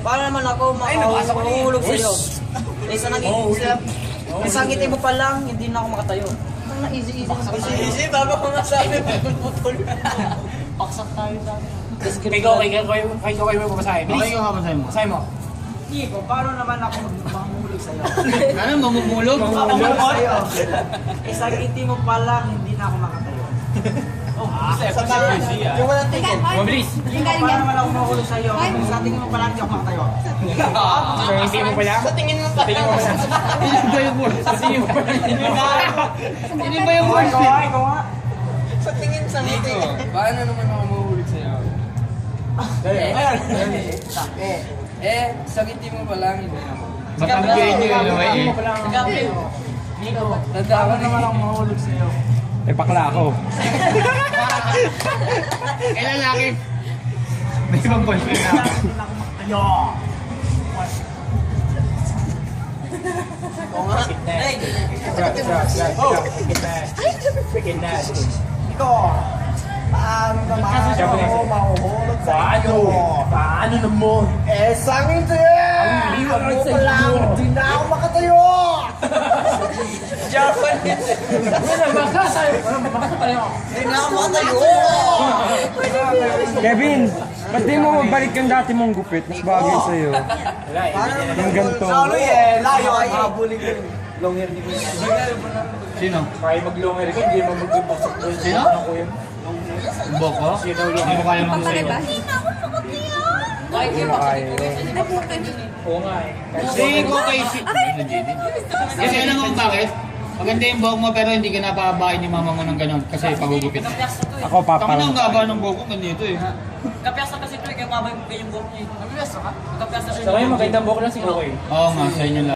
Paano naman ako makahulog sa'yo? Isang ngiti mo pa lang, hindi na ako makatayo. Ang easy. Easy, bago ko nasabi, putol. Paksak tayo dati. Kayo mo papasahin. Okay ka kapasahin mo. Pasahin mo. Nico, paano naman ako mamulog sa'yo? Ano, mamumulog? Mamulog sa'yo. Isang ngiti mo pa lang, hindi na ako makatayo. Yung walang ticket. Mabilis. Paano naman ako mahulog sa'yo? Sa tingin mo pa lang, hindi ako makatayo. Hindi mo pa lang? Sa tingin mo pa lang. Ilan ba yung word? Sa tingin mo pa lang. Ilan ba yung word? Ikaw nga. Sa tingin sa ngiti. Paano naman ako mahulog sa'yo? Sa ngiti mo pa lang, hindi ako. Matanggihan nyo yun naman eh. Nico, tanda naman ako mahulog sa'yo. Eh, bakla ako. Eh, lalaki. May ibang boyfriend na. Paano naman ako mahuhulog sa'yo? Paano naman? Isang ngiti! Hindi mo pa lang, hindi na ako makatayo! Japanese. Hindi na ako makatayo! Kevin, ba't di mo mabalik yung dati mong gupit? Mas bagay sa'yo. Yung ganito. Layo ay habulin ko yung long hair ni Kuya. Sino? Kaya mag-long hair ka, hindi mo mag-impasok doon. Sino? Boko? Hindi mo kaya mag-sa'yo. Oo nga eh. Kasi ko kay si... Kasi alam mo bakit? Maganda yung buhok mo pero hindi ka napabahay ni mama mo ng ganun kasi pagugupit. Ako Tama na paparang. ang gaba ng buhok ko ganito eh. Kapiyasa kasi ito, kaya mabay mo yung buhok niya. Kapiyasa ka? Kapiyasa siya. Sa kayo magandang buhok lang si Kuya. Oo nga, sa inyo lang.